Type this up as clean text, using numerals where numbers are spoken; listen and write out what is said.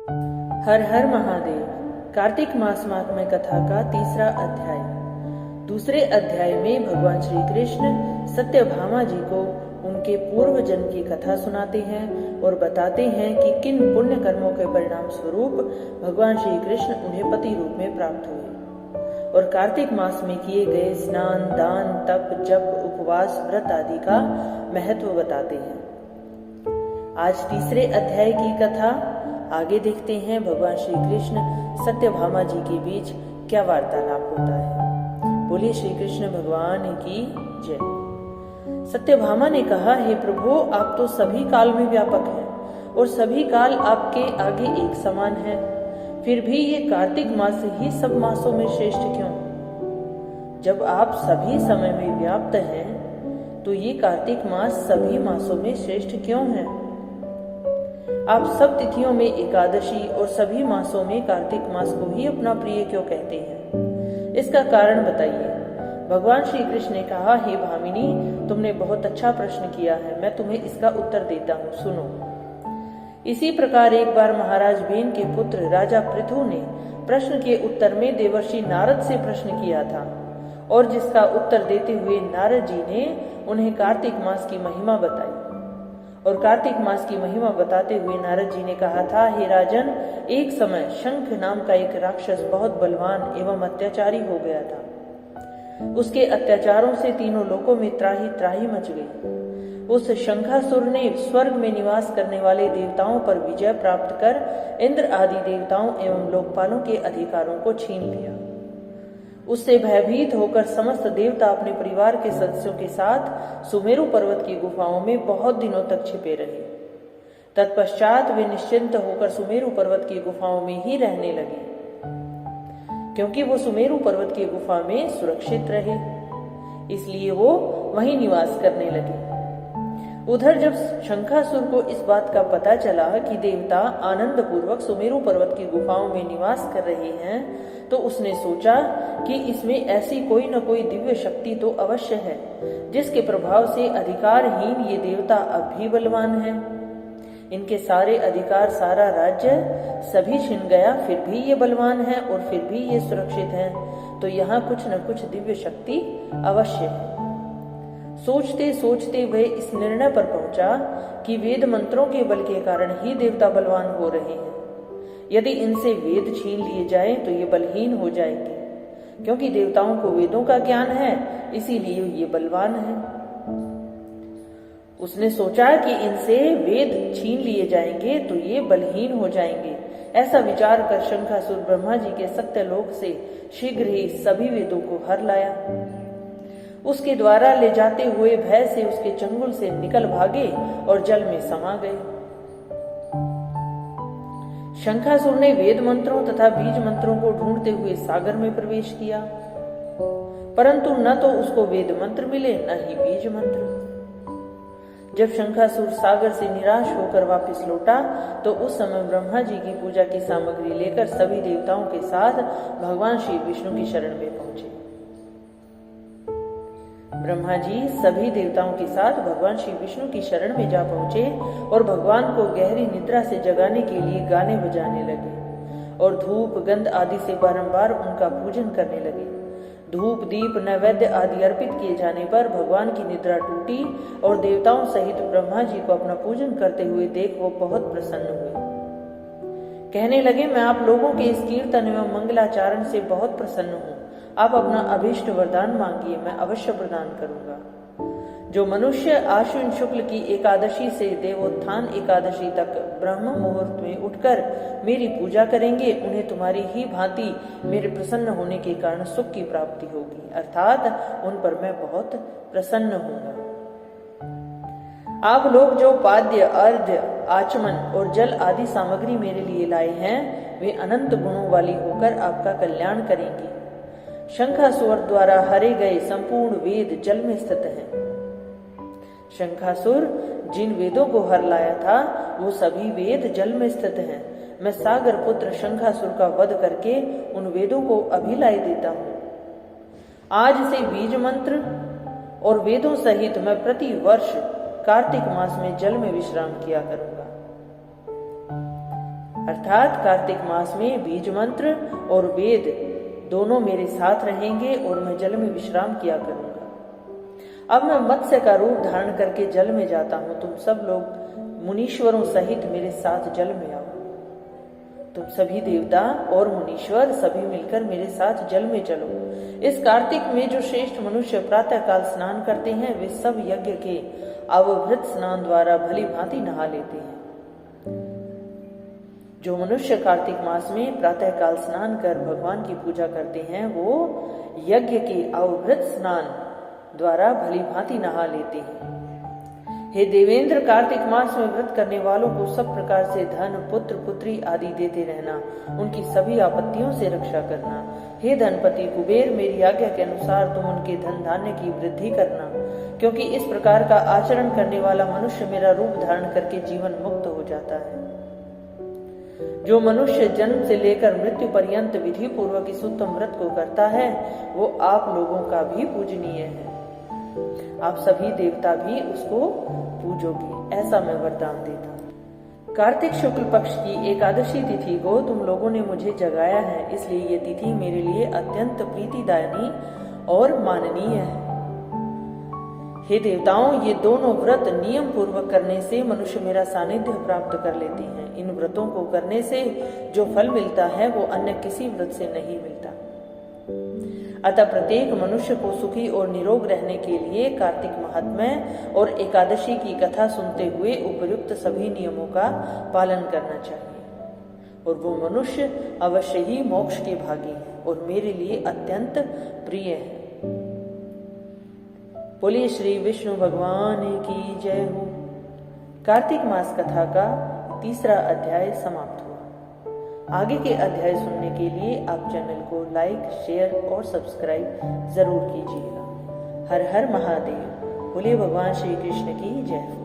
हर हर महादेव। कार्तिक मास महात्म्य कथा का तीसरा अध्याय। दूसरे अध्याय में भगवान श्री कृष्ण सत्यभामा जी को उनके पूर्व जन्म की कथा सुनाते हैं और बताते हैं कि किन पुण्य कर्मों के परिणाम स्वरूप भगवान श्री कृष्ण उन्हें पति रूप में प्राप्त हुए, और कार्तिक मास में किए गए स्नान, दान, तप, जप, उपवास, व्रत आदि का महत्व बताते हैं। आज तीसरे अध्याय की कथा आगे देखते हैं। भगवान श्री कृष्ण सत्यभामा जी के बीच क्या वार्तालाप होता है। बोलिए श्री कृष्ण भगवान की जय। सत्यभामा ने कहा, हे प्रभु, आप तो सभी काल में व्यापक हैं और सभी काल आपके आगे एक समान है, फिर भी ये कार्तिक मास ही सब मासों में श्रेष्ठ क्यों? जब आप सभी समय में व्याप्त हैं तो ये कार्तिक मास सभी मासों में श्रेष्ठ क्यों है? आप सब तिथियों में एकादशी और सभी मासों में कार्तिक मास को ही अपना प्रिय क्यों कहते हैं? इसका कारण बताइए। भगवान श्री कृष्ण ने कहा, हे भामिनी, तुमने बहुत अच्छा प्रश्न किया है, मैं तुम्हें इसका उत्तर देता हूँ, सुनो। इसी प्रकार एक बार महाराज बेन के पुत्र राजा पृथु ने प्रश्न के उत्तर में देवर्षि नारद से प्रश्न किया था, और जिसका उत्तर देते हुए नारद जी ने उन्हें कार्तिक मास की महिमा बताई। और कार्तिक मास की महिमा बताते हुए नारद जी ने कहा था, हे राजन, एक समय शंख नाम का एक राक्षस बहुत बलवान एवं अत्याचारी हो गया था। उसके अत्याचारों से तीनों लोकों में त्राही त्राही मच गई। उस शंखासुर ने स्वर्ग में निवास करने वाले देवताओं पर विजय प्राप्त कर इंद्र आदि देवताओं एवं लोकपालों के अधिकारों को छीन लिया। उससे भयभीत होकर समस्त देवता अपने परिवार के सदस्यों के साथ सुमेरु पर्वत की गुफाओं में बहुत दिनों तक छिपे रहे। तत्पश्चात वे निश्चिंत होकर सुमेरु पर्वत की गुफाओं में ही रहने लगे, क्योंकि वो सुमेरु पर्वत की गुफा में सुरक्षित रहे, इसलिए वो वहीं निवास करने लगे। उधर जब शंखासुर को इस बात का पता चला कि देवता आनंद पूर्वक सुमेरु पर्वत की गुफाओं में निवास कर रहे हैं, तो उसने सोचा कि इसमें ऐसी कोई न कोई दिव्य शक्ति तो अवश्य है, जिसके प्रभाव से अधिकारहीन ये देवता अब भी बलवान हैं। इनके सारे अधिकार, सारा राज्य सभी छिन गया, फिर भी ये बलवान हैं और फिर भी ये सुरक्षित हैं, तो यहाँ कुछ न कुछ दिव्य शक्ति अवश्य है। सोचते सोचते वह इस निर्णय पर पहुंचा कि वेद मंत्रों के बल के कारण ही देवता बलवान हो रहे हैं। यदि इनसे वेद छीन लिए जाएं तो ये बलहीन हो जाएंगे, क्योंकि देवताओं को वेदों का ज्ञान है, इसीलिए ये बलवान है। उसने सोचा कि इनसे वेद छीन लिए जाएंगे तो ये बलहीन हो जाएंगे। ऐसा विचार कर शंखासुर ब्रह्मा जी के सत्यलोक से शीघ्र ही सभी वेदों को हर लाया। उसके द्वारा ले जाते हुए भय से उसके चंगुल से निकल भागे और जल में समा गए। शंखासुर ने वेद मंत्रों तथा बीज मंत्रों को ढूंढते हुए सागर में प्रवेश किया, परंतु न तो उसको वेद मंत्र मिले न ही बीज मंत्र। जब शंखासुर सागर से निराश होकर वापस लौटा, तो उस समय ब्रह्मा जी की पूजा की सामग्री लेकर सभी देवताओं के साथ भगवान श्री विष्णु की शरण में पहुंचे। ब्रह्मा जी सभी देवताओं के साथ भगवान श्री विष्णु की शरण में जा पहुंचे और भगवान को गहरी निद्रा से जगाने के लिए गाने बजाने लगे और धूप, गंध आदि से बारंबार उनका पूजन करने लगे। धूप, दीप, नैवेद्य आदि अर्पित किए जाने पर भगवान की निद्रा टूटी और देवताओं सहित ब्रह्मा जी को अपना पूजन करते हुए देख वो बहुत प्रसन्न हुए। कहने लगे, मैं आप लोगों के इस कीर्तन एवं मंगलाचारण से बहुत प्रसन्न हूँ। आप अपना अभीष्ट वरदान मांगिए, मैं अवश्य प्रदान करूंगा। जो मनुष्य आश्विन शुक्ल की एकादशी से देवोत्थान एकादशी तक ब्रह्म मुहूर्त में उठकर मेरी पूजा करेंगे, उन्हें तुम्हारी ही भांति मेरे प्रसन्न होने के कारण सुख की प्राप्ति होगी, अर्थात उन पर मैं बहुत प्रसन्न होऊंगा। आप लोग जो पाद्य, अर्घ्य, आचमन और जल आदि सामग्री मेरे लिए लाए हैं, वे अनंत गुणों वाली होकर आपका कल्याण करेंगी। शंखासुर द्वारा हरे गए संपूर्ण वेद जल में स्थित हैं। शंखासुर जिन वेदों को हर लाया था, वो सभी वेद जल में स्थित हैं। मैं सागर पुत्र शंखासुर का वध करके उन वेदों को अभी लाई देता हूँ। आज से बीज मंत्र और वेदों सहित मैं प्रति वर्ष कार्तिक मास में जल में विश्राम किया करूंगा। अर्थात कार्तिक मास में बीज मंत्र और वेद दोनों मेरे साथ रहेंगे और मैं जल में विश्राम किया करूंगा। अब मैं मत्स्य का रूप धारण करके जल में जाता हूं। तुम सब लोग मुनीश्वरों सहित मेरे साथ जल में आओ। तुम सभी देवता और मुनीश्वर सभी मिलकर मेरे साथ जल में चलो। इस कार्तिक में जो श्रेष्ठ मनुष्य प्रातः काल स्नान करते हैं वे सब यज्ञ के अवभृत स्नान द्वारा भली भांति नहा लेते हैं। जो मनुष्य कार्तिक मास में प्रातः काल स्नान कर भगवान की पूजा करते हैं वो यज्ञ के अवभृत स्नान द्वारा भली भांति नहा लेते हैं। हे देवेंद्र, कार्तिक मास में व्रत करने वालों को सब प्रकार से धन, पुत्र, पुत्री आदि देते रहना, उनकी सभी आपत्तियों से रक्षा करना। हे धनपति कुबेर, मेरी आज्ञा के अनुसार तुम उनके धन धान्य की वृद्धि करना, क्योंकि इस प्रकार का आचरण करने वाला मनुष्य मेरा रूप धारण करके जीवन मुक्त हो जाता है। जो मनुष्य जन्म से लेकर मृत्यु पर्यंत विधि पूर्वक इस उत्तम व्रत को करता है वो आप लोगों का भी पूजनीय है। आप सभी देवता भी उसको पूजोगे, ऐसा मैं वरदान देता हूँ। कार्तिक शुक्ल पक्ष की एकादशी तिथि को तुम लोगों ने मुझे जगाया है, इसलिए ये तिथि मेरे लिए अत्यंत प्रीतिदायनी और माननीय है। हे देवताओं, ये दोनों व्रत नियम पूर्वक करने से मनुष्य मेरा सानिध्य प्राप्त कर लेते हैं। इन व्रतों को करने से जो फल मिलता है वो अन्य किसी व्रत से नहीं मिलता। अतः प्रत्येक मनुष्य को सुखी और निरोग रहने के लिए कार्तिक महात्म्य और एकादशी की कथा सुनते हुए उपयुक्त सभी नियमों का पालन करना चाहिए और वो मनुष्य अवश्य ही मोक्ष के भागी है और मेरे लिए अत्यंत प्रिय है। बोलिए श्री विष्णु भगवान की जय हो। कार्तिक मास कथा का तीसरा अध्याय समाप्त हुआ। आगे के अध्याय सुनने के लिए आप चैनल को लाइक, शेयर और सब्सक्राइब जरूर कीजिएगा। हर हर महादेव। बोलिए भगवान श्री कृष्ण की जय हो।